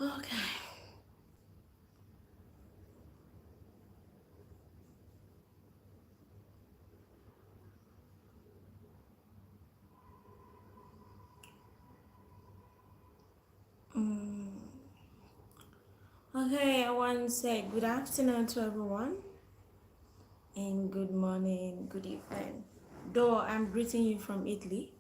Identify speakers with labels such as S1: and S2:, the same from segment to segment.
S1: Okay. Okay, I want to say good afternoon to everyone and good morning, good evening. Though I'm greeting you from Italy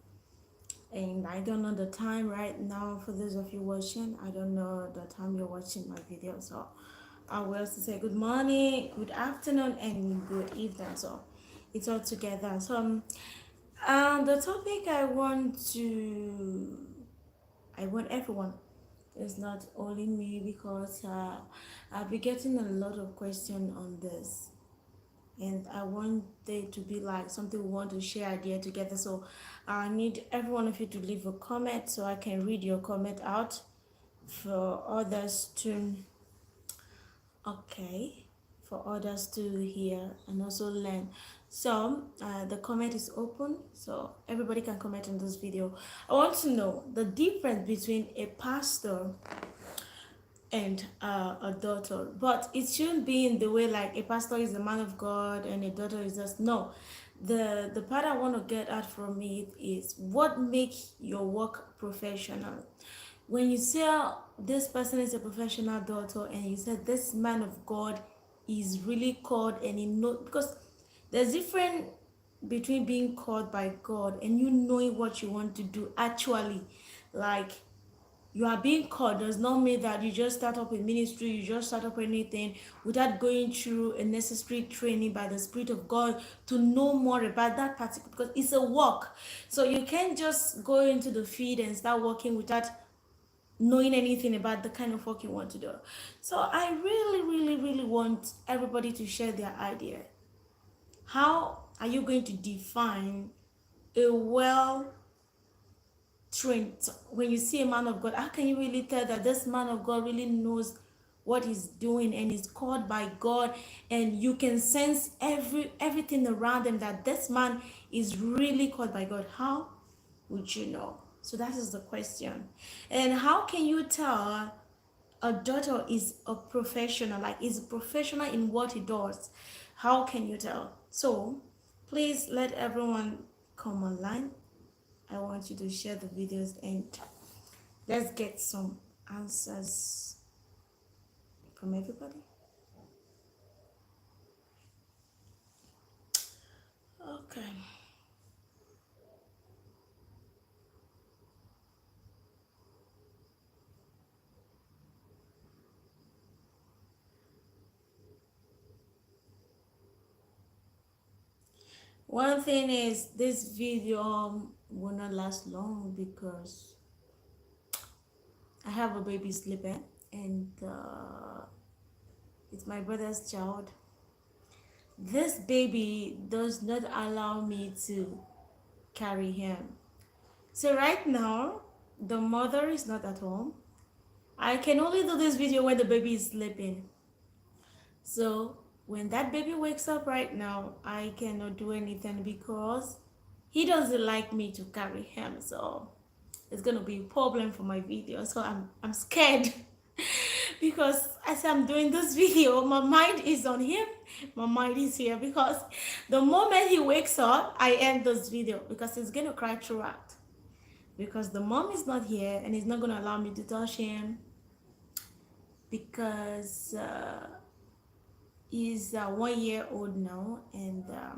S1: and I don't know the time right now for those of you watching. I don't know the time you're watching my video, so I will also say good morning, good afternoon, and good evening. So it's all together. So the topic I want everyone. It's not only me because I've been getting a lot of questions on this, and I want it to be like something we want to share idea together. So I need every one of you to leave a comment so I can read your comment out for others to okay for others to hear and also learn. So the comment is open so everybody can comment on this video. I want to know the difference between a pastor and a daughter, but it shouldn't be in the way like a pastor is a man of God and a daughter is just no. The part I want to get at from it is what makes your work professional. When you say this person is a professional daughter and you said this man of God is really called and he know, because there's different between being called by God and you knowing what you want to do actually. Like you are being called does not mean that you just start up a ministry, you just start up anything without going through a necessary training by the Spirit of God to know more about that particular, because it's a work. So you can't just go into the field and start working without knowing anything about the kind of work you want to do. So I really want everybody to share their idea. How are you going to define a well trained, when you see a man of God, how can you really tell that this man of God really knows what he's doing and is called by God, and you can sense everything around him that this man is really called by God? How would you know? So that is the question. And how can you tell a daughter is a professional, like is a professional in what he does? How can you tell? So please let everyone come online. I want you to share the videos and let's get some answers from everybody. Okay. One thing is this video will not last long because I have a baby sleeping and it's my brother's child. This baby does not allow me to carry him. So right now, the mother is not at home. I can only do this video when the baby is sleeping. So when that baby wakes up right now, I cannot do anything because he doesn't like me to carry him. So it's gonna be a problem for my video. So I'm scared because as I'm doing this video, my mind is on him. My mind is here because the moment he wakes up, I end this video because he's gonna cry throughout. Because the mom is not here and he's not gonna allow me to touch him because he's 1 year old now, and uh,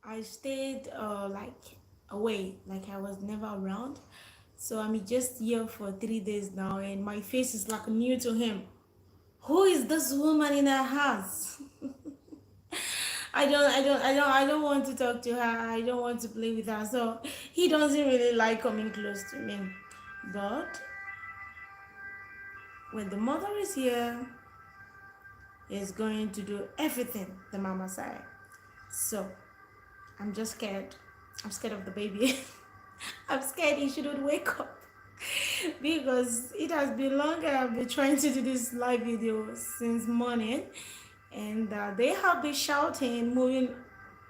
S1: I stayed like away, like I was never around. So I'm just here for 3 days now, and my face is like new to him. Who is this woman in her house? I don't want to talk to her. I don't want to play with her. So he doesn't really like coming close to me. But when the mother is here, he's going to do everything the mama said. So I'm just scared. I'm scared of the baby. I'm scared he shouldn't wake up because it has been long. I've been trying to do this live video since morning, and they have been shouting, moving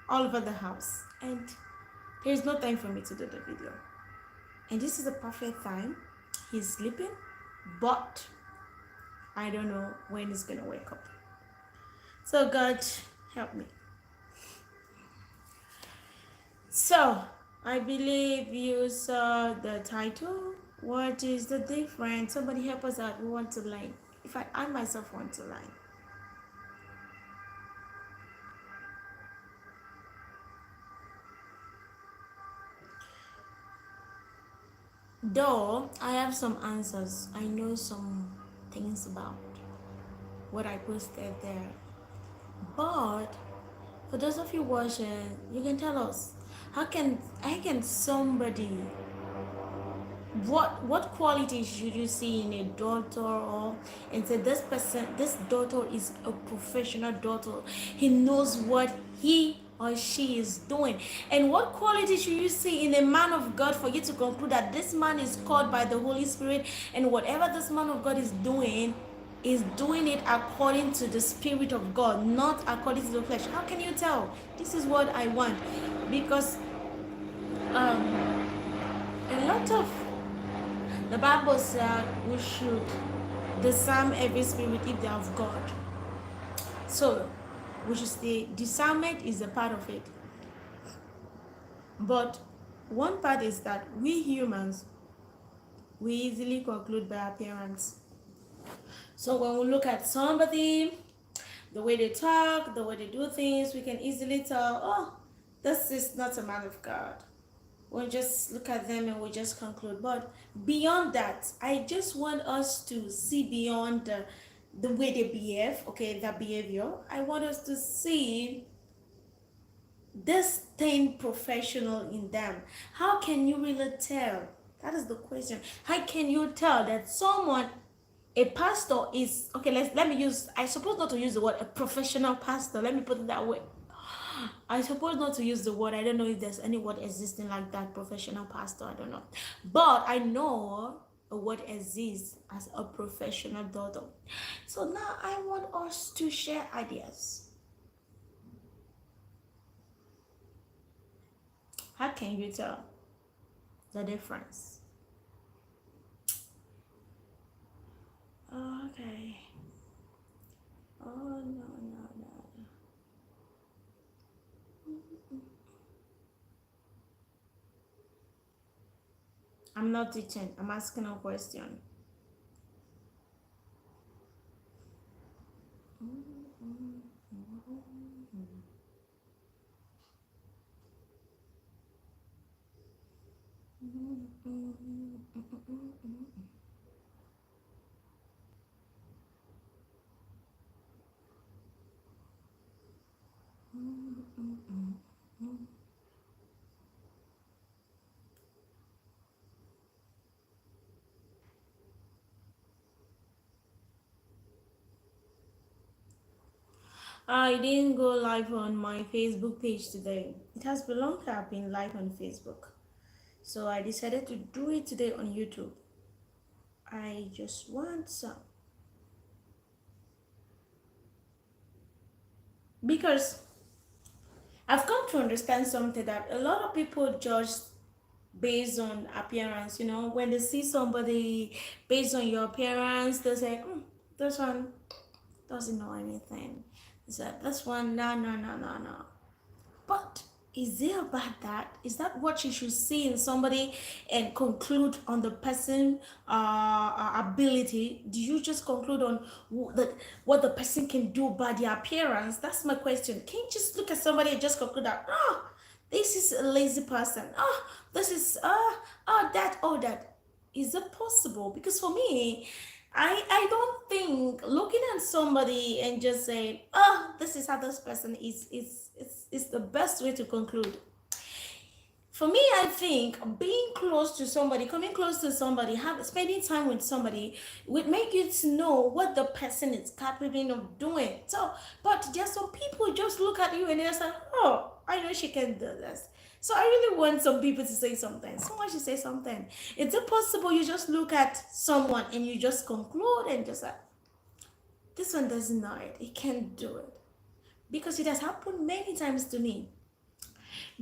S1: all over the house, and there's no time for me to do the video. and this is the perfect time. He's sleeping, but I don't know when he's gonna wake up. So God help me. So I believe you saw the title. What is the difference? Somebody help us out. We want to learn. In fact, I myself want to learn. Though I have some answers, I know some things about what I posted there. But for those of you watching, you can tell us how can somebody, what qualities should you see in a daughter, or and say this daughter is a professional daughter, he knows what he or she is doing? And what qualities should you see in a man of God for you to conclude that this man is called by the Holy Spirit, and whatever this man of God is doing it according to the Spirit of God, not according to the flesh? How can you tell? This is what I want, because a lot of the Bible said we should discern every spirit if they are of God. So, we should say discernment is a part of it. But one part is that we humans, we easily conclude by appearance. So when we look at somebody, the way they talk, the way they do things, we can easily tell, oh, this is not a man of God. We'll just look at them and we'll just conclude. But beyond that, I just want us to see beyond the way they behave, okay, their behavior. I want us to see this thing professional in them. How can you really tell? That is the question. How can you tell that someone, a pastor is, okay, let me use, I suppose not to use the word a professional pastor, let me put it that way. I suppose not to use the word. I don't know if there's any word existing like that, professional pastor. I don't know. But I know a word exists as a professional daughter. So now I want us to share ideas. How can you tell the difference? Okay. Oh, no, no, no. I'm not teaching. I'm asking a question. I didn't go live on my Facebook page today. It has been long I've been live on Facebook. So I decided to do it today on YouTube. I just want some. Because I've come to understand something, that a lot of people judge based on appearance. When they see somebody based on your appearance, they say, this one doesn't know anything. So this one, no, no, no, no, no. But is it about that? Is that what you should see in somebody and conclude on the person ability? Do you just conclude on what the person can do by their appearance? That's my question. Can you just look at somebody and just conclude that, oh, this is a lazy person. Oh, this is, that. Is it possible? Because for me, I don't think looking at somebody and just say, oh, this is how this person is the best way to conclude. For me, I think being close to somebody, coming close to somebody, spending time with somebody would make you to know what the person is capable of doing. So, but there's some people just look at you and they're like, oh, I know she can do this. So I really want some people to say something. Someone should say something. Is it possible you just look at someone and you just conclude and just like, this one doesn't know it. He can't do it. Because it has happened many times to me.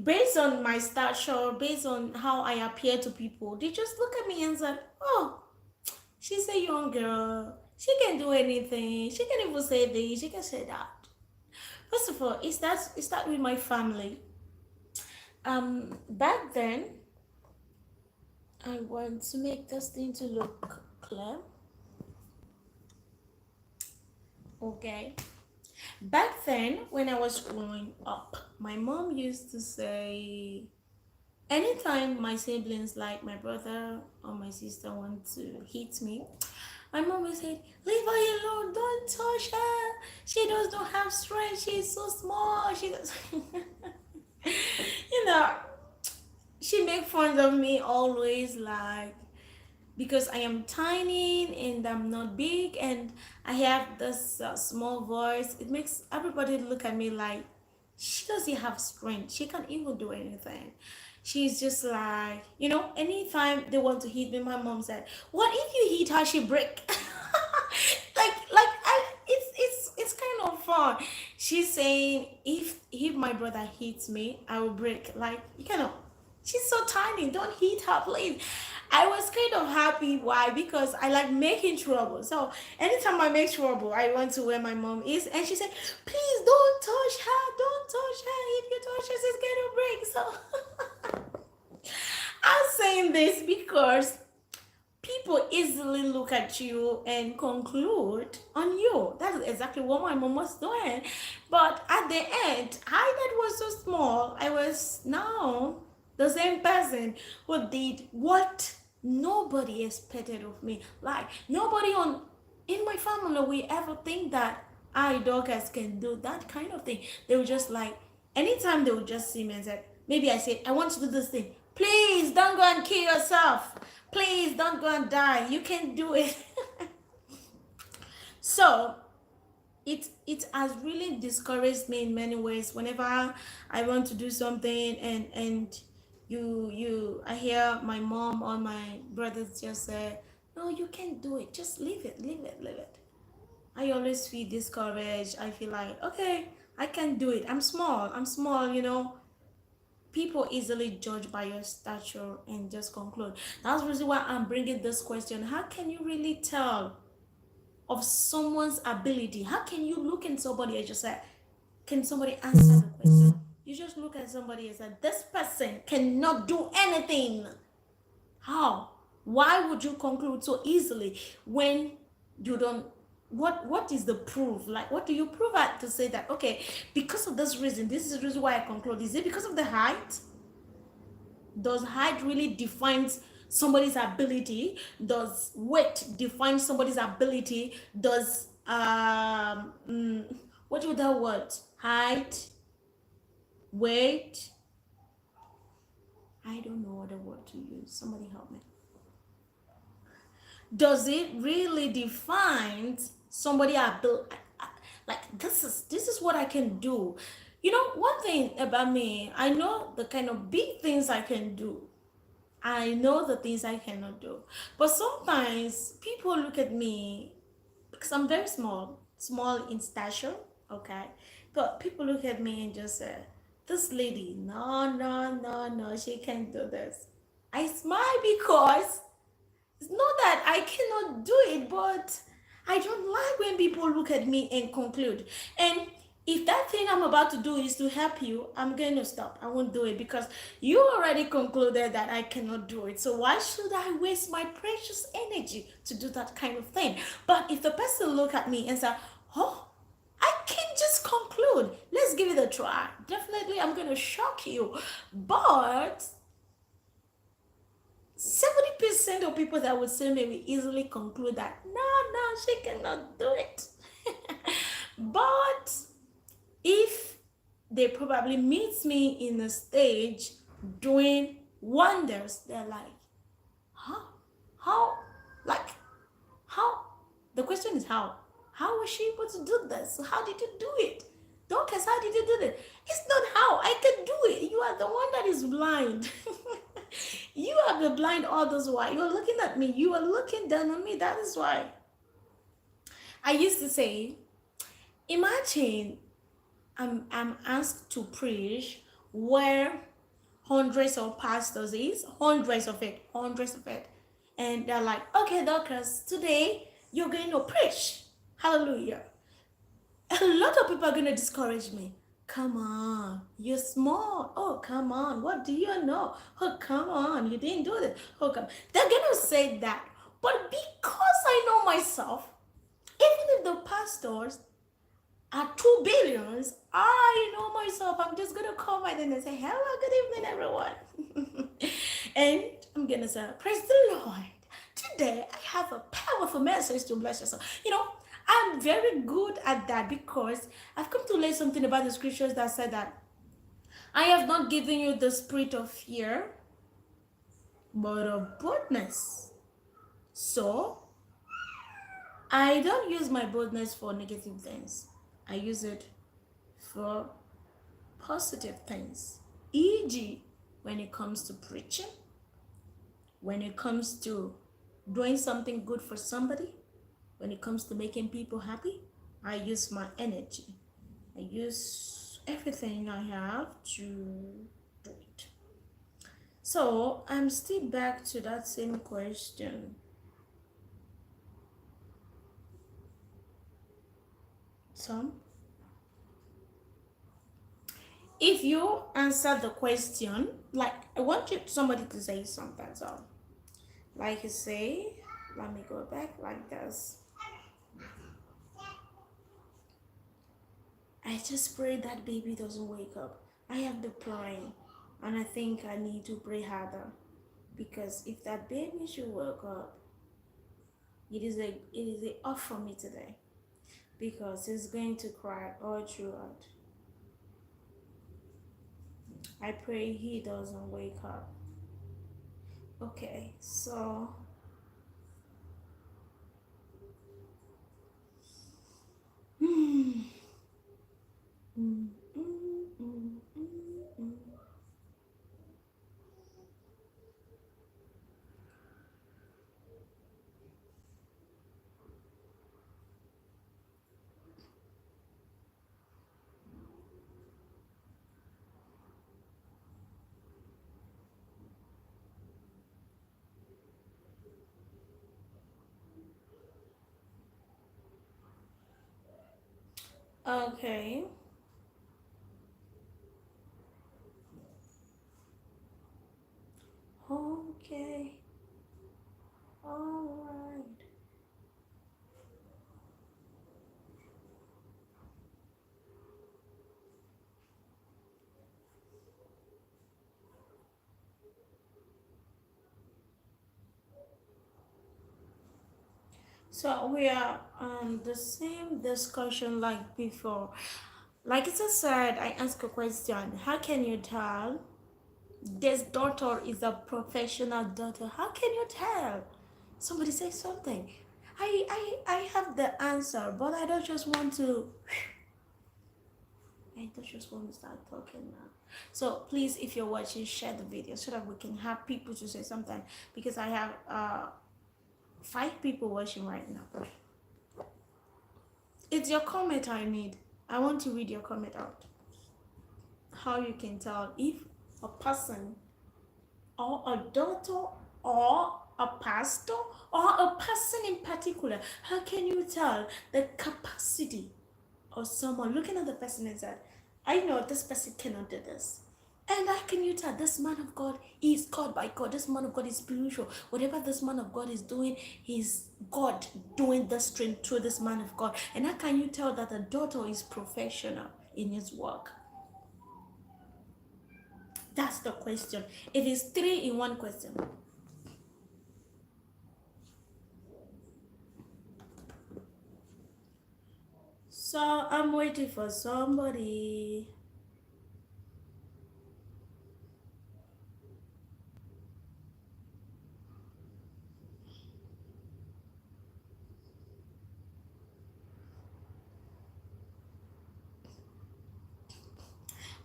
S1: Based on my stature, based on how I appear to people, they just look at me and say, "Oh, she's a young girl. She can do anything. She can even say this. She can say that." First of all, it starts with my family. Back then, I want to make this thing to look clear. Okay. Back then, when I was growing up, my mom used to say, anytime my siblings, like my brother or my sister, want to hit me, my mom would say, "Leave her alone, don't touch her. She does not have strength, she's so small. She does." you know, she make fun of me always, like, because I am tiny and I'm not big and I have this small voice. It makes everybody look at me like she doesn't have strength. She can't even do anything. She's just like, anytime they want to hit me, my mom said, "What if you hit her, she break?" It's kind of fun. She's saying, if my brother hits me, I will break. Like, she's so tiny. Don't hit her, please. I was kind of happy. Why? Because I like making trouble. So anytime I make trouble, I went to where my mom is, and she said, "Please don't touch her. Don't touch her. If you touch her, she's gonna break." So I'm saying this because people easily look at you and conclude on you. That's exactly what my mom was doing. But at the end, I that was so small. I was now the same person who did what nobody expected of me. Like, nobody on in my family will ever think that I, Dorcas, can do that kind of thing. They were just like, anytime they would just see me and say, maybe I say, "I want to do this thing. Please don't go and kill yourself. Please don't go and die. You can do it." So it has really discouraged me in many ways. Whenever I want to do something and I hear my mom or my brothers just say, "No, you can't do it. Just leave it, leave it, leave it." I always feel discouraged. I feel like, okay, I can do it. I'm small. I'm small. People easily judge by your stature and just conclude. That's the reason why I'm bringing this question. How can you really tell of someone's ability? How can you look in somebody and just say, can somebody answer the question? You just look at somebody and say, "This person cannot do anything." How? Why would you conclude so easily when you don't? What is the proof? Like, what do you prove at to say that, okay, because of this reason, this is the reason why I conclude? Is it because of the height? Does height really define somebody's ability? Does weight define somebody's ability? Does what would that word? Height, weight. I don't know what the word to use. Somebody help me. Does it really define somebody ability? Like, this is what I can do. One thing about me, I know the kind of big things I can do. I know the things I cannot do. But sometimes people look at me because I'm very small in stature, okay? But people look at me and just say, "This lady, no, no, no, no, she can't do this." I smile because it's not that I cannot do it, but I don't like when people look at me and conclude. And if that thing I'm about to do is to help you, I'm going to stop. I won't do it because you already concluded that I cannot do it. So why should I waste my precious energy to do that kind of thing? But if the person look at me and say, "Oh, I can just conclude. Let's give it a try." Definitely, I'm going to shock you. But 70% of people that would say me will easily conclude that, no, she cannot do it. But if they probably meet me in a stage doing wonders, they're like, "Huh? How? Like, how?" The question is how. How was she able to do this? So how did you do it? Dorcas, how did you do it? It's not how. I can do it. You are the one that is blind. You are the blind all this while. You are looking at me. You are looking down on me. That is why. I used to say, imagine I'm asked to preach where hundreds of pastors is, hundreds of it. And they're like, okay, Dorcas, today you're going to preach. Hallelujah. A lot of people are going to discourage me. Come on, you're small. Oh, come on. What do you know? Oh, come on. You didn't do this. Oh, come. They're going to say that. But because I know myself, even if the pastors are 2 billions, I know myself. I'm just going to come by them and say, hello, good evening, everyone. And I'm going to say, praise the Lord. Today, I have a powerful message to bless yourself. I'm very good at that because I've come to learn something about the scriptures that said that I have not given you the spirit of fear, but of boldness. So, I don't use my boldness for negative things. I use it for positive things. E.g., when it comes to preaching, when it comes to doing something good for somebody, when it comes to making people happy, I use my energy. I use everything I have to do it. So I'm still back to that same question. So if you answer the question, like I want somebody to say something. So like you say, let me go back like this. I just pray that baby doesn't wake up. I have been praying, and I think I need to pray harder, because if that baby should wake up, it is a off for me today, because he's going to cry all throughout. I pray he doesn't wake up. Okay, so okay. Okay. All right. So we are on the same discussion like before. Like it said, I asked a question. How can you tell this daughter is a professional daughter? How can you tell? Somebody say something. I have the answer, but I don't just want to start talking now. So please, if you're watching, share the video so that we can have people to say something, because I have 5 people watching right now. It's your comment I need. I want to read your comment out. How you can tell if a person or a daughter or a pastor or a person in particular, how can you tell the capacity of someone? Looking at the person and said, I know this person cannot do this. And how can you tell this man of God is called by God? This man of God is spiritual. Whatever this man of God is doing, is God doing this thing through this man of God. And how can you tell that the daughter is professional in his work? That's the question. It is 3 in 1 question. So I'm waiting for somebody.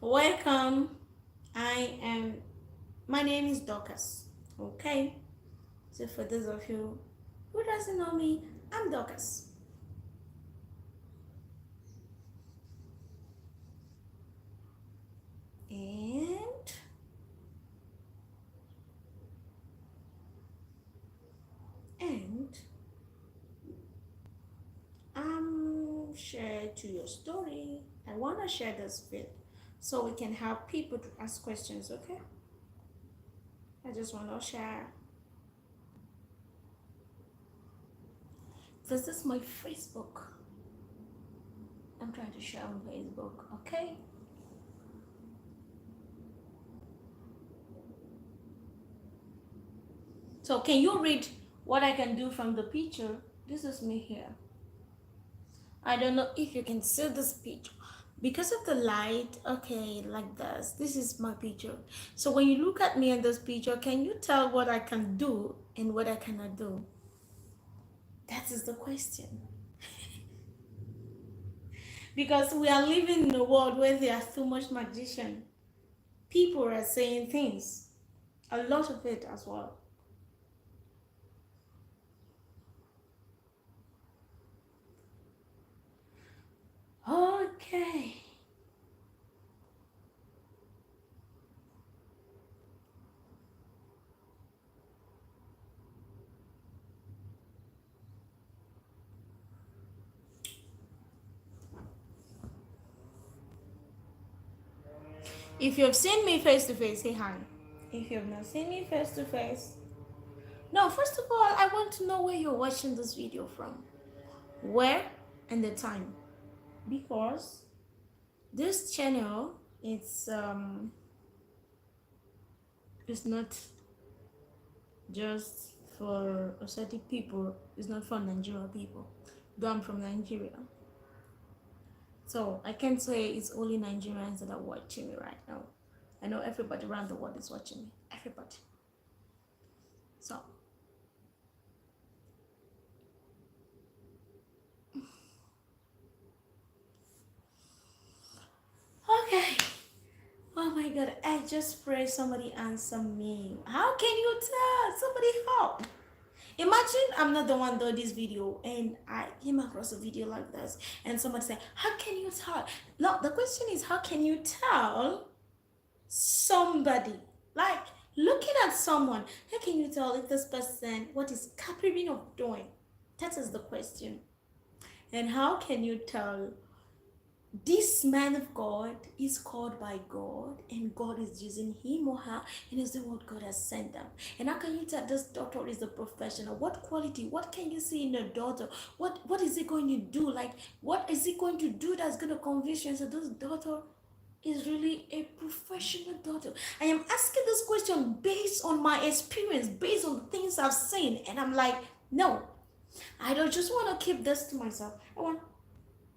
S1: Welcome. My name is Dorcas. Okay. So for those of you who doesn't know me, I'm Dorcas. And connect to your story. I want to share this with so we can have people to ask questions, okay? I just want to share. This is my Facebook. I'm trying to share on Facebook, okay? So can you read what I can do from the picture? This is me here. I don't know if you can see this picture. Because of the light, okay, like this is my picture. So when you look at me in this picture, can you tell what I can do and what I cannot do? That is the question. Because we are living in a world where there are too much magician. People are saying things. A lot of it as well. Okay. If you have seen me face to face, say hi. If you have not seen me face to face, no, first of all, I want to know where you're watching this video from. Where and the time. Because this channel, it's not just for Oseti people, it's not for Nigerian people. Though I'm from Nigeria. So I can't say it's only Nigerians that are watching me right now. I know everybody around the world is watching me. Everybody. So okay. Oh my god, I just pray somebody answer me. How can you tell? Somebody help. Imagine I'm not the one doing this video and I came across a video like this and somebody said, how can you tell? No, the question is, how can you tell somebody? Like looking at someone, how can you tell if this person what is capable of doing? That is the question. And how can you tell this man of God is called by God and God is using him or her and is doing what God has sent them? And how can you tell this daughter is a professional? What quality? What can you see in a daughter? What is it going to do? Like what is it going to do that's going to convince you and say this daughter is really a professional daughter? I am asking this question based on my experience, based on the things I've seen, and I'm like, no, I don't just want to keep this to myself. I want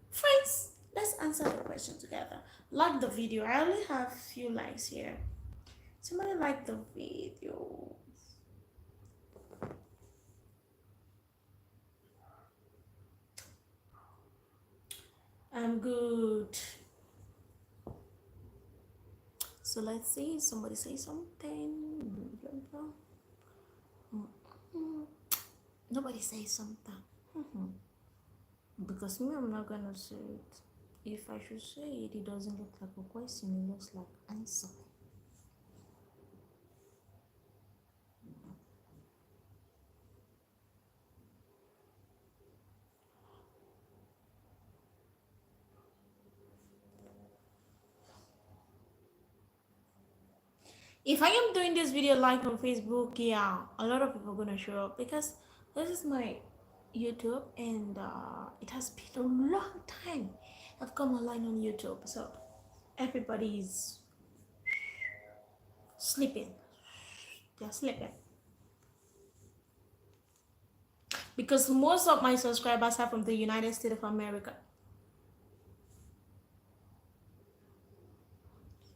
S1: friends. Let's answer the question together. Like the video. I only have few likes here. Somebody like the video. I'm good. So let's see. Somebody say something. Nobody say something. Because me, I'm not gonna say it. If I should say it, it doesn't look like a question, it looks like answer. If I am doing this video live on Facebook, yeah, a lot of people are gonna show up because this is my YouTube and it has been a long time I've come online on YouTube, so everybody is sleeping. They're sleeping because most of my subscribers are from the United States of America.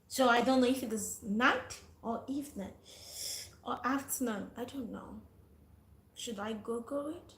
S1: So I don't know if it is night or evening or afternoon. I don't know. Should I Google it?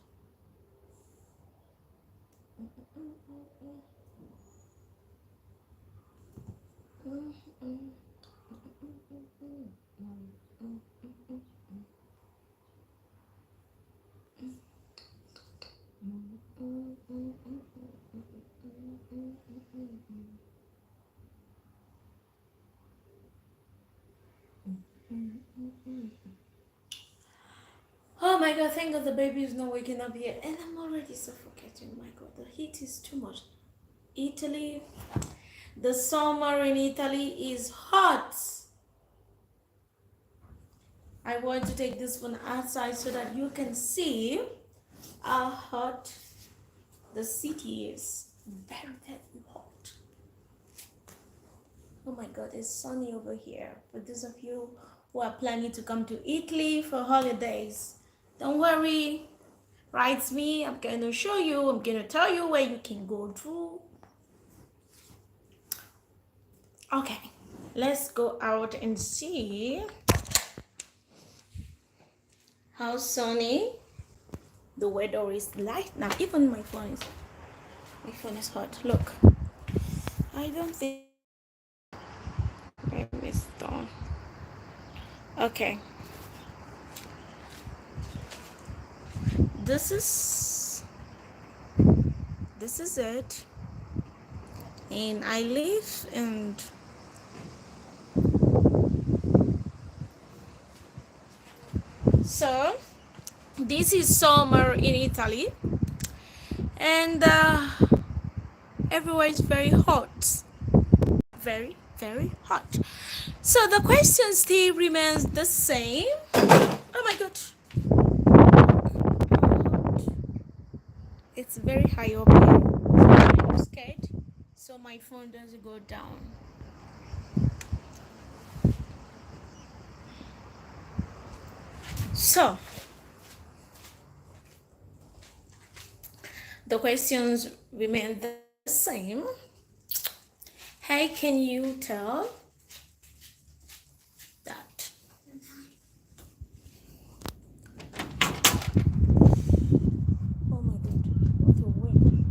S1: Oh my god, thank god the baby is not waking up yet and I'm already suffocating. My god, the heat is too much. Italy. The summer in Italy is hot. I want to take this one outside so that you can see how hot the city is. Very, very hot. Oh my god, it's sunny over here. For those of you who are planning to come to Italy for holidays, don't worry. Write me. I'm going to show you. I'm going to tell you where you can go to. Okay, let's go out and see how sunny the weather is like now. Even my phone is hot. Look, I don't think it's done. Okay, this is it, and I live and so this is summer in Italy, and everywhere is very hot, very, very hot. So the question still remains the same. Oh my god, it's very high up here. I'm scared, so my phone doesn't go down. So the questions remain the same. How can you tell that oh my god, what a wind.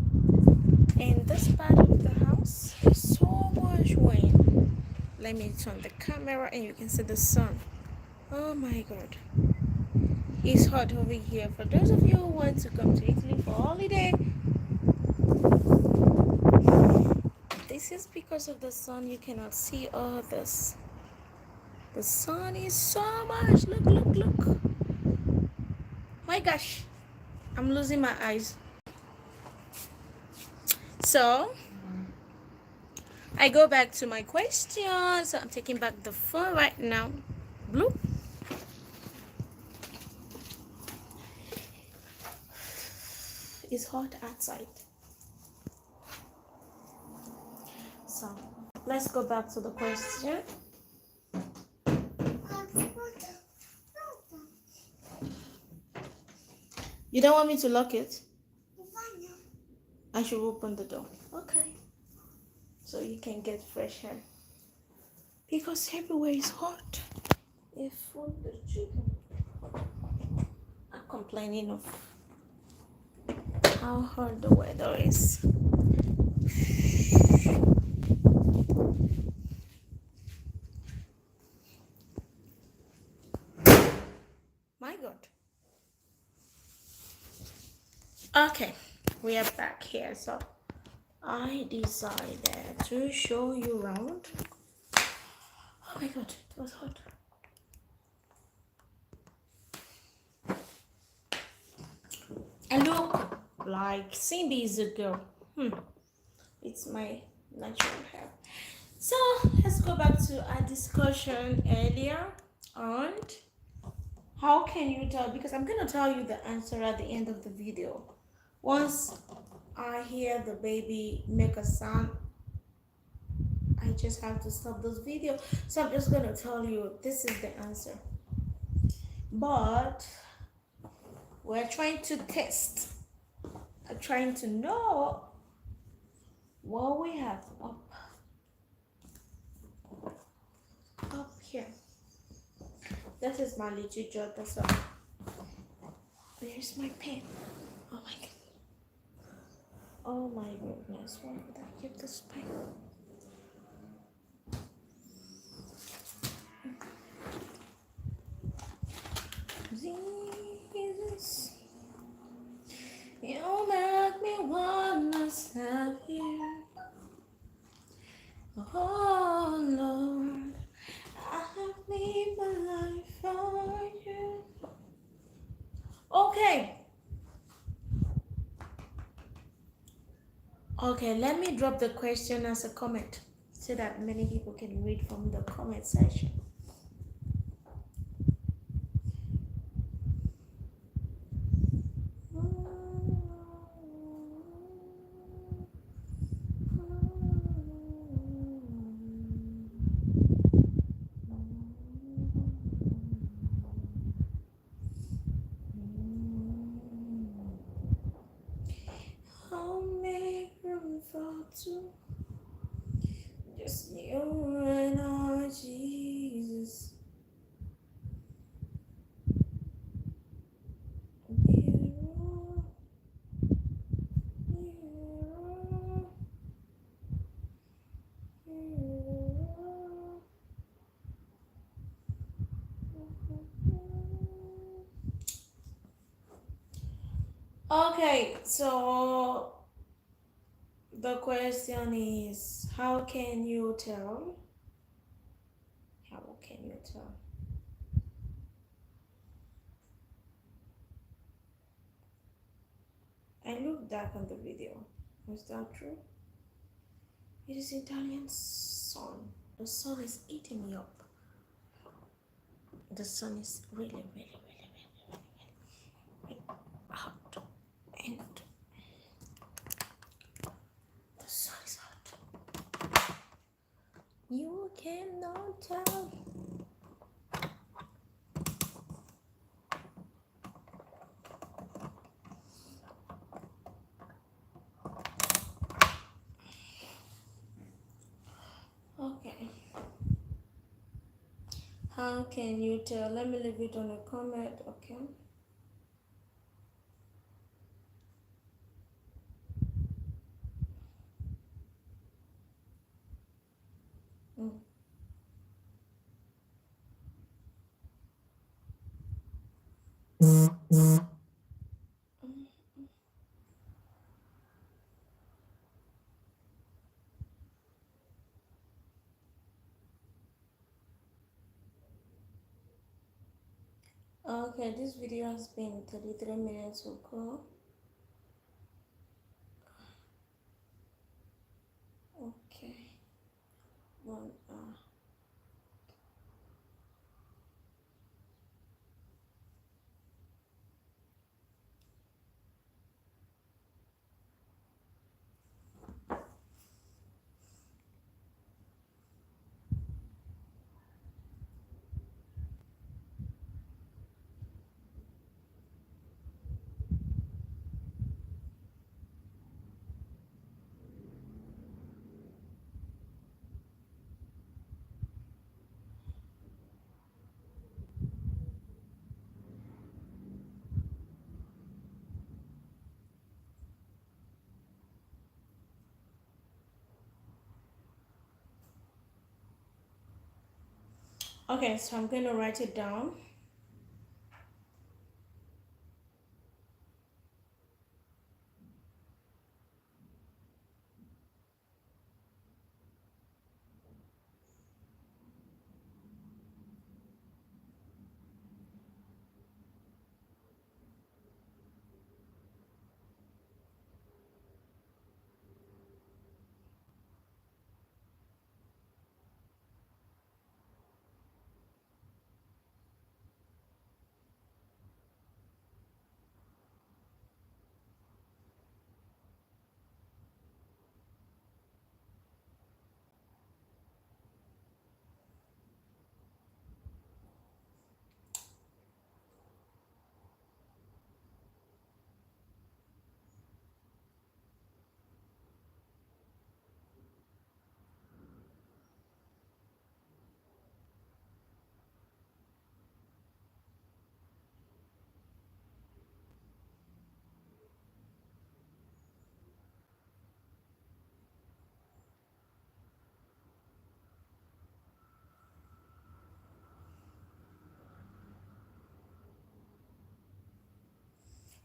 S1: In this part of the house there's so much wind. Let me turn the camera and you can see the sun. Oh my god, it's hot over here. For those of you who want to come to Italy for holiday, this is because of the sun. You cannot see all this. The sun is so much. Look, look, look. My gosh, I'm losing my eyes. So I go back to my question. So I'm taking back the phone right now. Blue. It's hot outside. So let's go back to the question. You don't want me to lock it? I should open the door. Okay. So you can get fresh air. Because everywhere is hot. If the children are complaining of how hot the weather is. My god. Okay, we are back here. So I decided to show you around. Oh my god, it was hot. I look like Cindy is a girl. It's my natural hair. So let's go back to our discussion earlier on how can you tell, because I'm gonna tell you the answer at the end of the video. Once I hear the baby make a sound, I just have to stop this video. So I'm just gonna tell you this is the answer. But we're trying to test. I'm trying to know what we have up here. This is my little jotter. So where's my pen? Oh my god. Oh my goodness, why would I keep this pen? Jesus, you make me wanna stop here. Oh Lord, I live my life for you. Okay. Okay, let me drop the question as a comment so that many people can read from the comment section. I'll make room for two. Just you and I, Jesus. Okay, so the question is, how can you tell? How can you tell? I looked back on the video. Was that true? It is Italian sun. The sun is eating me up. The sun is really, really, really hot. And the sun is hot. You cannot tell. Okay. How can you tell? Let me leave it on a comment, okay? Mm. Okay, this video has been 33 minutes ago. Okay. 1 hour. Okay, so I'm going to write it down.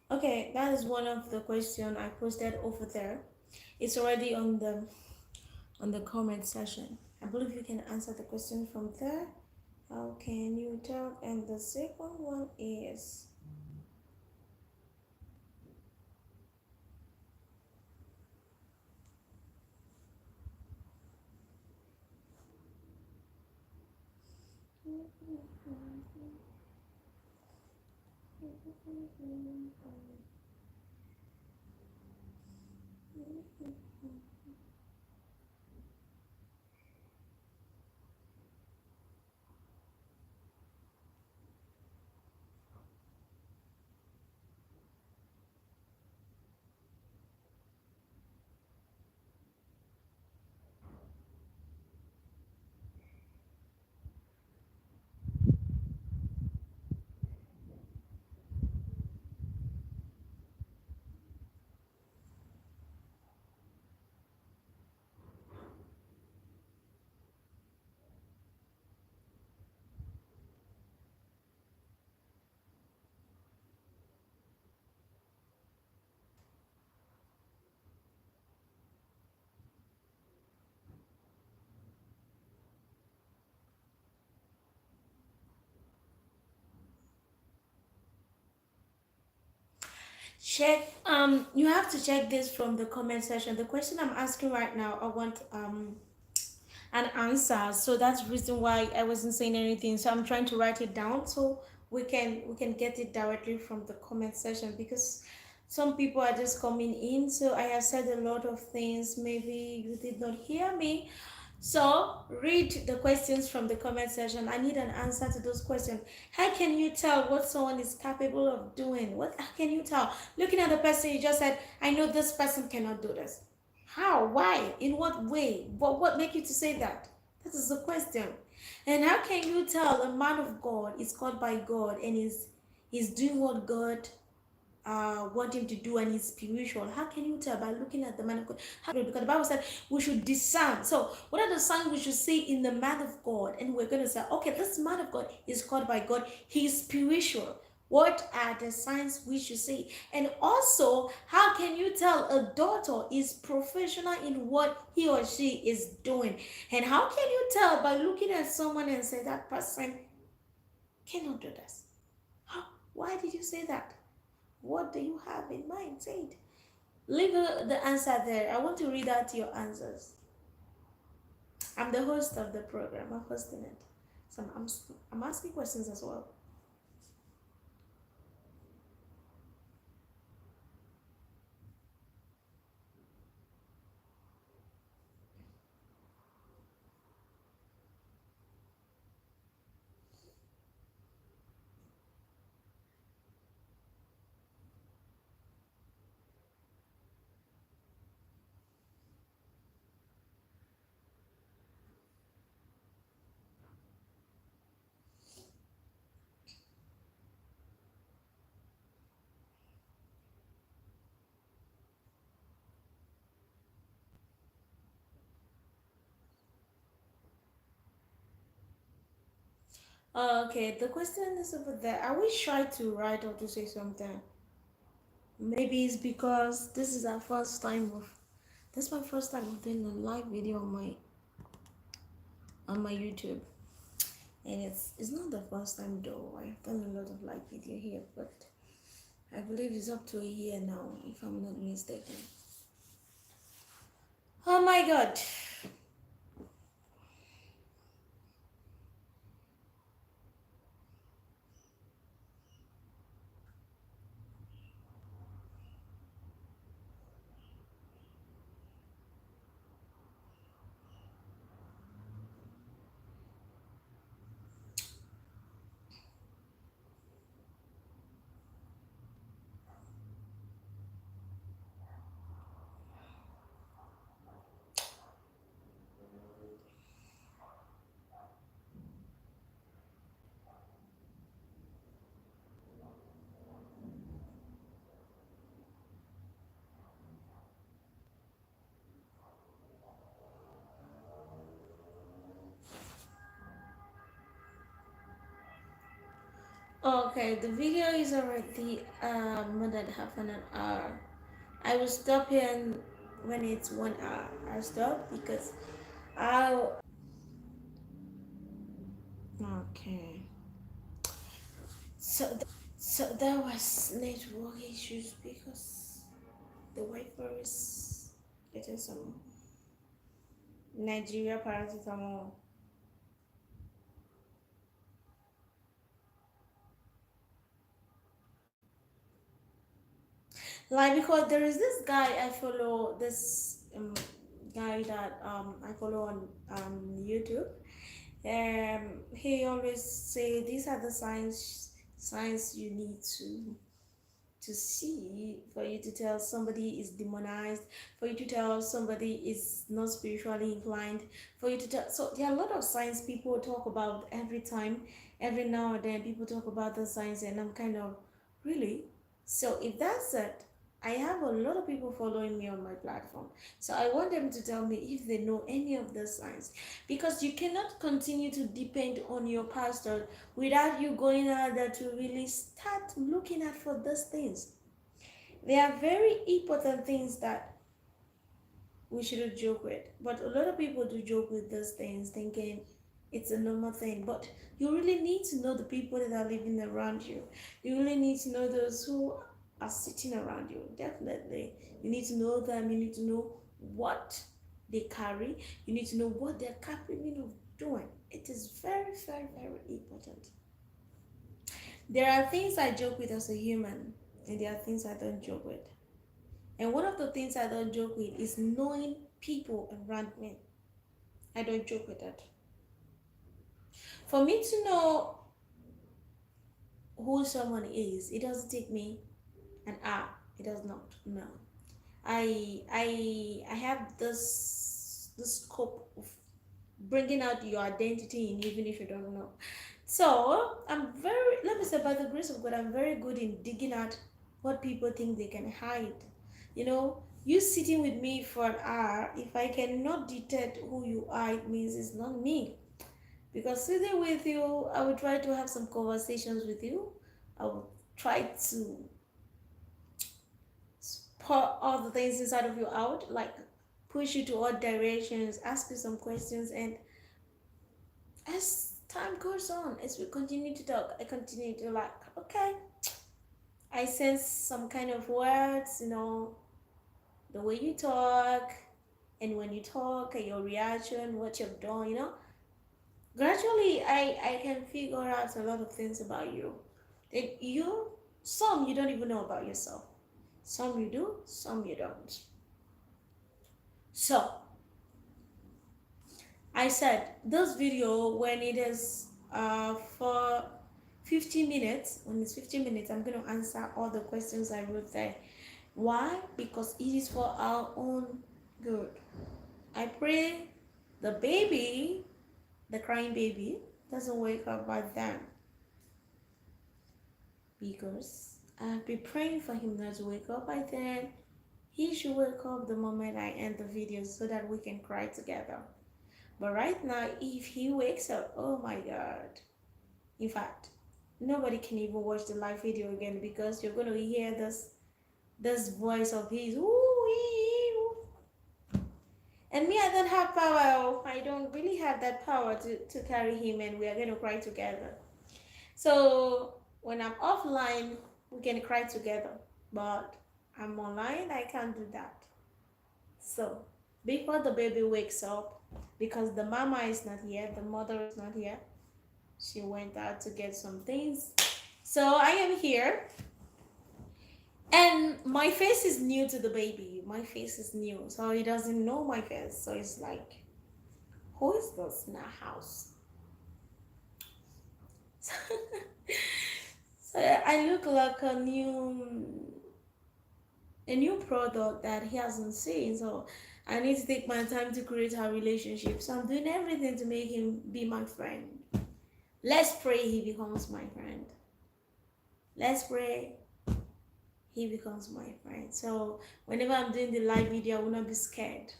S1: Okay, that is one of the question I posted over there. It's already on the comment section. I believe you can answer the question from there. How can you tell? And the second one is, Check, you have to check this from the comment section. The question I'm asking right now, I want an answer, so that's the reason why I wasn't saying anything. So I'm trying to write it down so we can get it directly from the comment section, because some people are just coming in. So I have said a lot of things, maybe you did not hear me. So read the questions from the comment section. I need an answer to those questions. How can you tell what someone is capable of doing? What, how can you tell? Looking at the person, you just said, I know this person cannot do this. How? Why? In what way? What make you to say that? That is the question. And how can you tell a man of God is called by God and is doing what God want him to do and he's spiritual? How can you tell? By looking at the man of God. Because the Bible said we should discern. So what are the signs we should see in the man of God? And we're going to say, okay, this man of God is called by God, he's spiritual. What are the signs we should see? And also, how can you tell a daughter is professional in what he or she is doing? And how can you tell by looking at someone and say that person cannot do this? How? Why did you say that? What do you have in mind? Say it. Leave the answer there. I want to read out your answers. I'm the host of the program. I'm hosting it. So I'm asking questions as well. Okay, the question is over there. I wish try to write or to say something. Maybe it's because this is our first time of this is my first time of doing a live video on my YouTube. And it's not the first time though. I've done a lot of live video here, but I believe it's up to a year now, if I'm not mistaken. Oh my god. Okay, the video is already more than half an hour. I will stop here when it's 1 hour. I'll stop because I'll. Okay. So there was network issues because the Wi-Fi is getting some Nigeria paracetamol. Like, because there is this guy I follow, this guy that I follow on YouTube. He always say these are the signs you need to see for you to tell somebody is demonized, for you to tell somebody is not spiritually inclined, for you to tell. So there are a lot of signs people talk about every time, every now and then. People talk about the signs, and I'm kind of really. So if that's it, I have a lot of people following me on my platform. So I want them to tell me if they know any of the signs, because you cannot continue to depend on your pastor without you going out there to really start looking at for those things. They are very important things that we shouldn't joke with. But a lot of people do joke with those things thinking it's a normal thing. But you really need to know the people that are living around you. You really need to know those who are sitting around you. Definitely. You need to know them. You need to know what they carry. You need to know what they're capable of doing. It is very, very, very important. There are things I joke with as a human, and there are things I don't joke with. And one of the things I don't joke with is knowing people around me. I don't joke with that. For me to know who someone is, it doesn't take me an hour. It does not. No. I have this scope of bringing out your identity in even if you don't know. So I'm very, let me say, by the grace of God, I'm very good in digging out what people think they can hide. You know, you sitting with me for an hour, if I cannot detect who you are, it means it's not me. Because sitting with you, I will try to have some conversations with you. I will try to pour all the things inside of you out, like push you to all directions, ask you some questions, and as time goes on, as we continue to talk, I continue to like, okay, I sense some kind of words, the way you talk, and when you talk, your reaction, what you've done, gradually I can figure out a lot of things about you. That some you don't even know about yourself. Some you do, some you don't. So I said this video, when it is for 15 minutes, when it's 15 minutes, I'm going to answer all the questions I wrote there. Why? Because it is for our own good. I pray the baby, the crying baby, doesn't wake up by then, because I've been praying for him not to wake up by then. He should wake up the moment I end the video so that we can cry together. But right now, if he wakes up, oh my God. In fact, nobody can even watch the live video again, because you're going to hear this voice of his. Ooh, and me, I don't have power. I don't really have that power to carry him, and we are going to cry together. So when I'm offline, we can cry together. But I'm online, I can't do that. So before the baby wakes up, because the mama is not here, the mother is not here, she went out to get some things. So I am here, and my face is new to the baby. My face is new, so he doesn't know my face. So it's like, who is this in our house? So I look like a new product that he hasn't seen. So I need to take my time to create our relationship. So I'm doing everything to make him be my friend. Let's pray he becomes my friend. Let's pray he becomes my friend. So whenever I'm doing the live video, I will not be scared.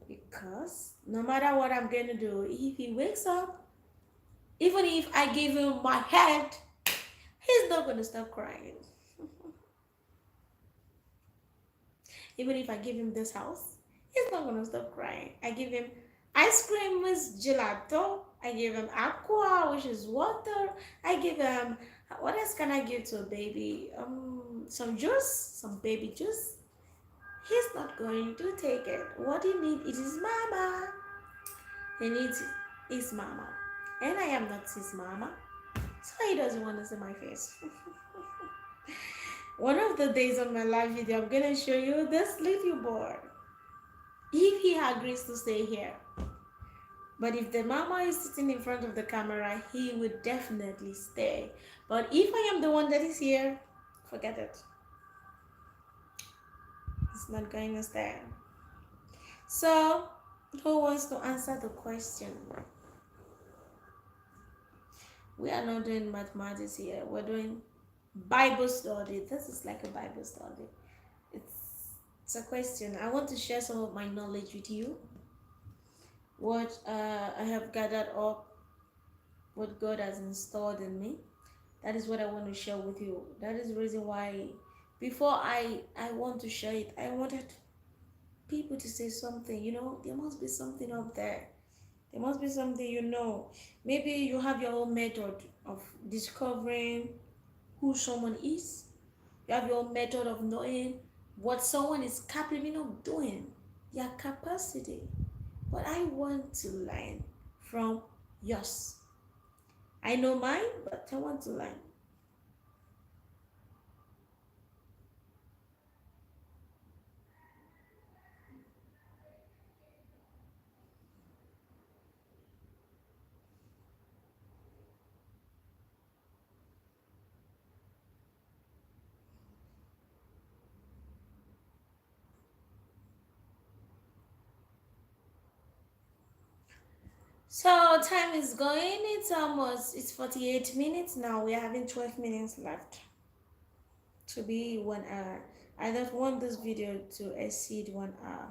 S1: Because no matter what I'm going to do, if he wakes up, even if I give him my head, he's not going to stop crying. Even if I give him this house, he's not going to stop crying. I give him ice cream with gelato. I give him aqua, which is water. I give him, what else can I give to a baby? Some juice, some baby juice. He's not going to take it. What he needs is his mama. He needs his mama. And I am not his mama. So he doesn't want to see my face. One of the days on my live video, I'm gonna show you this little boy. If he agrees to stay here, but if the mama is sitting in front of the camera, he would definitely stay. But if I am the one that is here, forget it. It's not going to stay. So, who wants to answer the question? We are not doing mathematics here. We're doing Bible study. This is like a Bible study. It's it's a question. I want to share some of my knowledge with you. What I have gathered up, what God has installed in me. That is what I want to share with you. That is the reason why before I want to share it, I wanted people to say something. There must be something up there. There must be something. Maybe you have your own method of discovering who someone is. You have your own method of knowing what someone is capable of doing, their capacity. But I want to learn from yours. I know mine, but I want to learn. So time is going. It's 48 minutes now. We are having 12 minutes left to be 1 hour. I don't want this video to exceed 1 hour.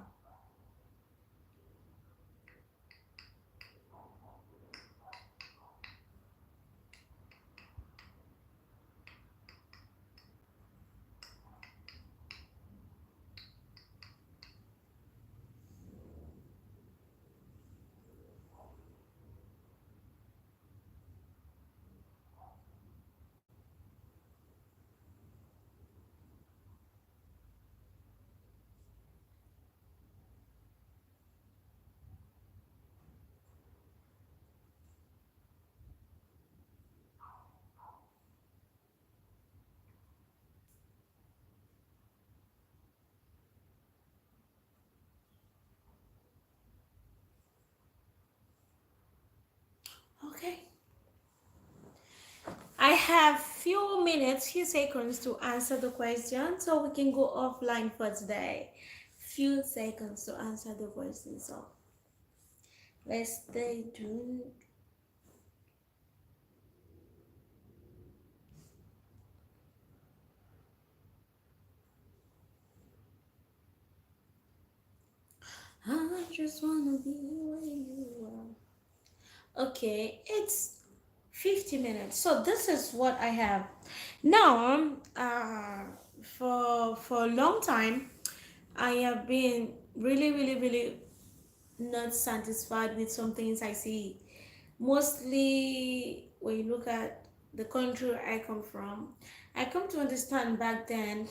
S1: Okay. I have few seconds to answer the question, so we can go offline for today. Few seconds to answer the question, so let's stay tuned. I just wanna be where you are. Okay, it's 50 minutes. So this is what I have. Now, for a long time, I have been really, really, really not satisfied with some things I see. Mostly when you look at the country I come from, I come to understand back then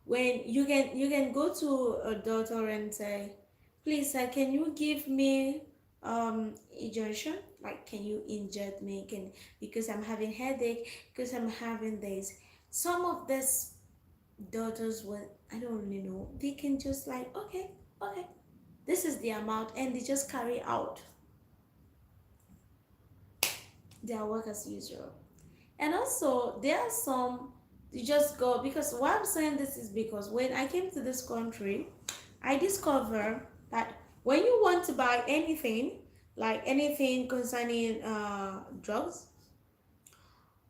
S1: when you can go to a doctor and say, please sir, can you give me injection, like can you inject me, can because I'm having headache, because I'm having this. Some of these doctors were, I don't really know, they can just like, okay, okay, this is the amount, and they just carry out their work as usual. And also there are some, you just go, because why I'm saying this is because when I came to this country, I discovered that when you want to buy anything, like anything concerning drugs,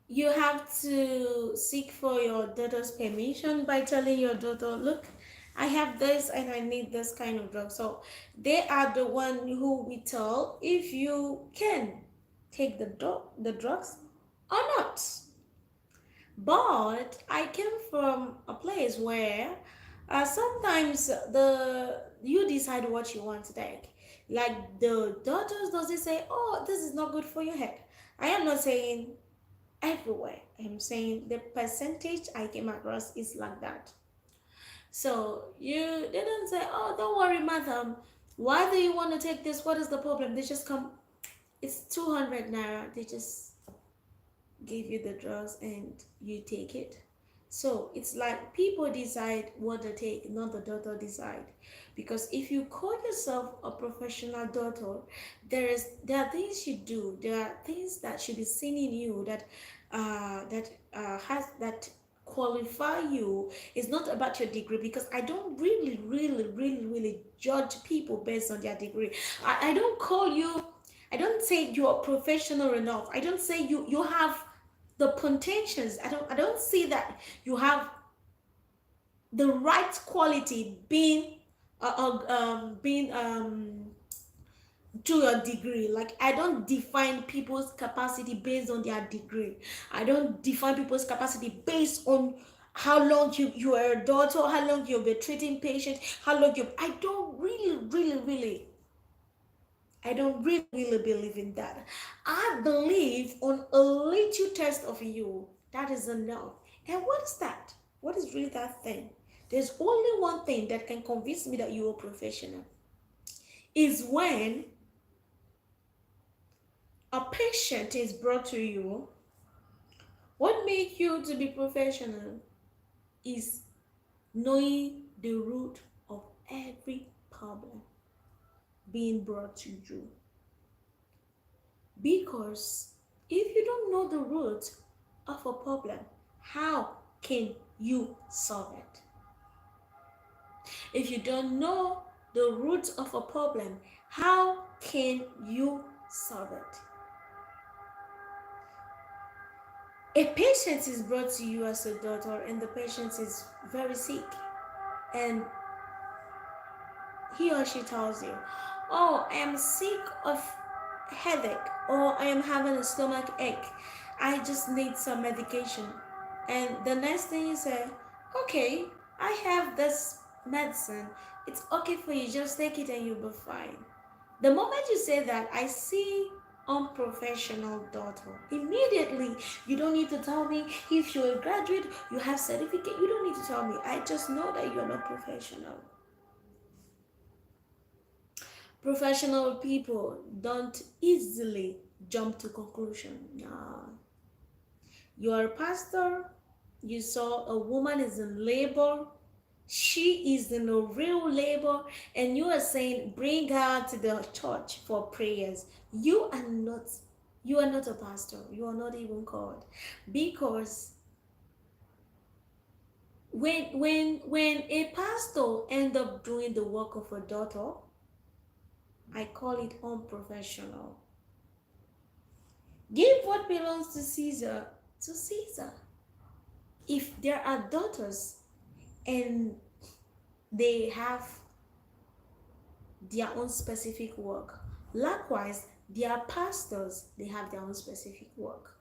S1: you have to seek for your daughter's permission by telling your daughter, look, I have this and I need this kind of drug. So they are the one who we tell if you can take the drugs or not. But I came from a place where sometimes the you decide what you want to take. Like the doctors doesn't say, oh, this is not good for your head. I am not saying everywhere. I'm saying the percentage I came across is like that. So you didn't say, oh, don't worry, madam. Why do you want to take this? What is the problem? They just come. It's 200 naira. They just give you the drugs and you take it. So it's like people decide what they take, not the daughter decide. Because if you call yourself a professional daughter, there are things you do, there are things that should be seen in you that qualify you. It's not about your degree, because I don't really judge people based on their degree. I don't call you, I don't say you're professional enough. I don't say you have the potentials. I don't see that you have the right quality being to your degree. Like, I don't define people's capacity based on their degree. I don't define people's capacity based on how long you are a daughter, how long you've been treating patients, how long you I don't really believe in that. I believe on a little test of you. That is enough. And what is that? What is really that thing? There's only one thing that can convince me that you're a professional. Is when a patient is brought to you. What makes you to be professional is knowing the root of every problem being brought to you. Because if you don't know the root of a problem, how can you solve it? If you don't know the root of a problem, how can you solve it? A patient is brought to you as a daughter, and the patient is very sick, and he or she tells you, "Oh, I am sick of headache, or I am having a stomach ache. I just need some medication." And the next thing you say, "Okay, I have this medicine. It's okay for you. Just take it and you'll be fine." The moment you say that, I see unprofessional daughter. Immediately, you don't need to tell me if you're a graduate, you have certificate. You don't need to tell me. I just know that you're not professional. Professional people don't easily jump to conclusion. No. You are a pastor, you saw a woman is in labor, she is in a real labor, and you are saying bring her to the church for prayers. You are not a pastor. You are not even called. Because when a pastor end up doing the work of a daughter, I call it unprofessional. Give what belongs to Caesar to Caesar. If there are daughters and they have their own specific work, likewise, their pastors, they have their own specific work.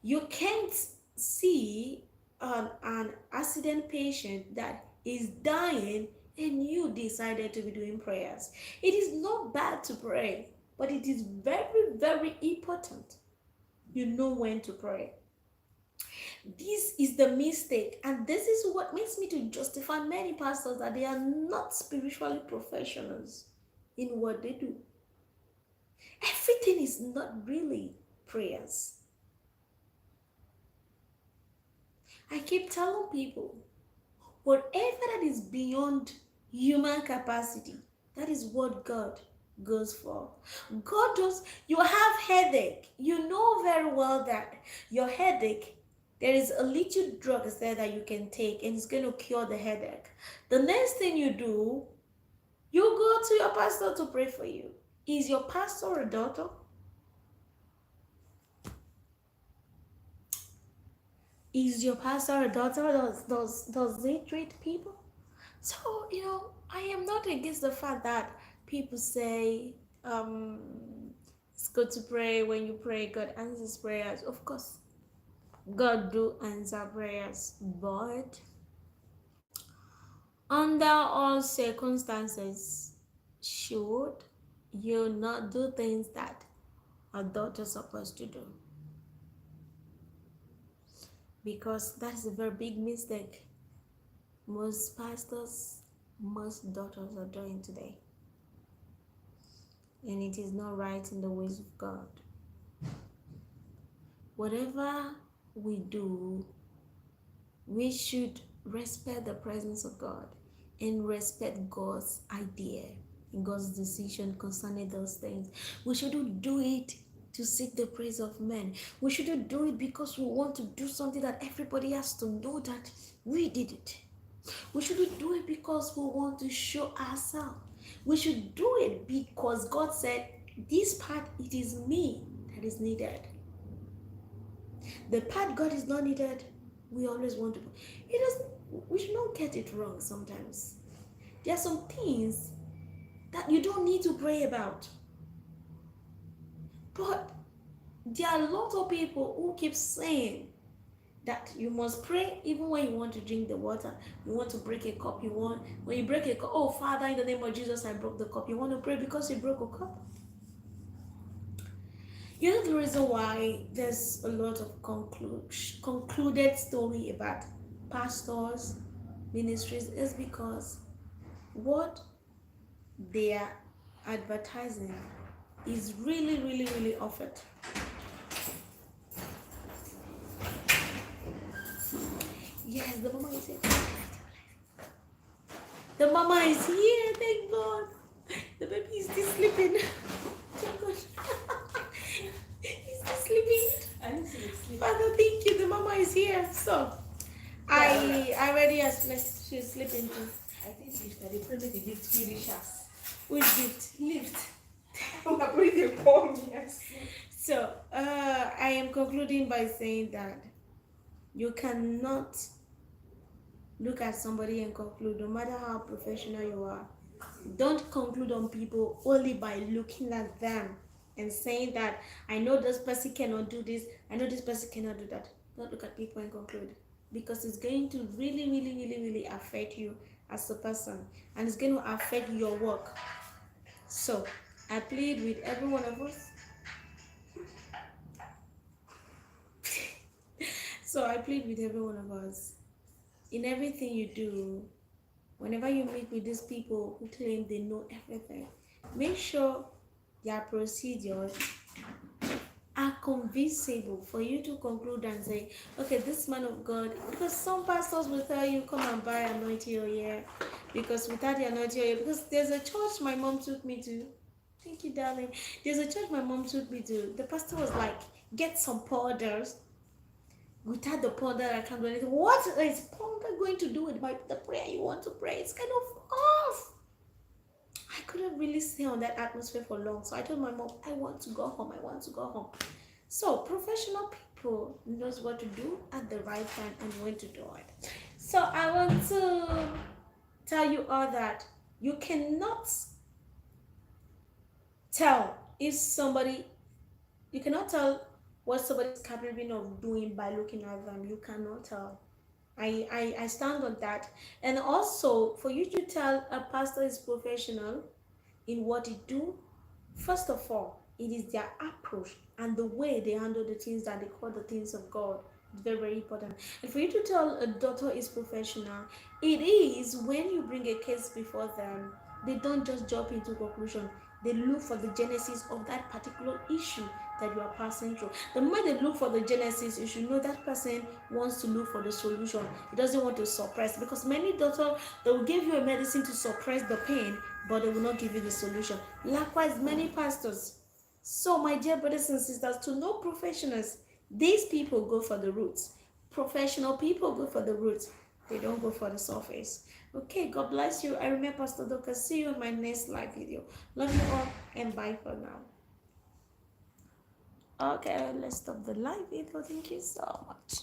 S1: You can't see an accident patient that is dying and you decided to be doing prayers. It is not bad to pray, but it is very important you know when to pray. This is the mistake, and this is what makes me to justify many pastors that they are not spiritually professionals in what they do. Everything is not really prayers. I keep telling people, whatever that is beyond human capacity, that is what God goes for. God does. You have headache. You know very well that your headache, there is a little drug there that you can take and it's going to cure the headache. The next thing you do, you go to your pastor to pray for you. Is your pastor a daughter? Is your pastor a daughter? Does they treat people? So, I am not against the fact that people say it's good to pray. When you pray, God answers prayers. Of course, God do answer prayers, but under all circumstances, should you not do things that a daughter is supposed to do? Because that's a very big mistake most pastors, most daughters are doing today. And it is not right in the ways of God. Whatever we do, We should respect the presence of God and respect God's idea and God's decision concerning those things. We shouldn't do it to seek the praise of men. We shouldn't do it because we want to do something that everybody has to know that we did it. We shouldn't do it because we want to show ourselves. We should do it because God said, this part, it is me that is needed. The part God is not needed, we always want to do. It doesn't, we should not get it wrong sometimes. There are some things that you don't need to pray about. But there are a lot of people who keep saying that you must pray even when you want to drink the water. You want to break a cup, when you break a cup, oh Father, in the name of Jesus, I broke the cup. You want to pray because you broke a cup. You know the reason why there's a lot of concluded story about pastors, ministries is because what they are advertising is really, really, really offered. Yes, the mama is here. The mama is here, thank God. The baby is still sleeping. Thank God. He's still sleeping. I need to sleep. Father, thank you. The mama is here. So, I already asked, she's sleeping too. I think they probably the gift finish us. Which gift? Lift. I'm going to call me. So, I am concluding by saying that you cannot look at somebody and conclude, no matter how professional you are. Don't conclude on people only by looking at them and saying that I know this person cannot do this, I know this person cannot do that. Don't look at people and conclude, because it's going to really, really, really, really affect you as a person, and it's going to affect your work. So I plead with every one of us. So I plead with every one of us, in everything you do, whenever you meet with these people who claim they know everything, make sure their procedures are convincible for you to conclude and say, okay, this man of God, because some pastors will tell you, come and buy anointing oil here, because without the anointing oil, because there's a church my mom took me to, thank you darling, there's a church my mom took me to, the pastor was like, get some powders. Without the powder, I can't do anything. What is powder going to do with the prayer you want to pray? It's kind of off. I couldn't really stay on that atmosphere for long. So I told my mom, I want to go home. I want to go home. So professional people knows what to do at the right time and when to do it. So I want to tell you all that you cannot tell if somebody, you cannot tell what somebody is capable of doing by looking at them. You cannot tell. I stand on that. And also, for you to tell a pastor is professional in what they do, first of all, it is their approach and the way they handle the things that they call the things of God. It's very, very important. And for you to tell a doctor is professional, it is when you bring a case before them, they don't just jump into conclusion. They look for the genesis of that particular issue that you are passing through. The moment they look for the genesis, you should know that person wants to look for the solution. He doesn't want to suppress, because many doctors, they will give you a medicine to suppress the pain, but they will not give you the solution. Likewise, many pastors. So my dear brothers and sisters, to know professionals, these people go for the roots. Professional people go for the roots. They don't go for the surface. Okay, God bless you. I remember Pastor Dorcas. See you in my next live video. Love you all and bye for now. Okay, let's stop the live video. Thank you so much.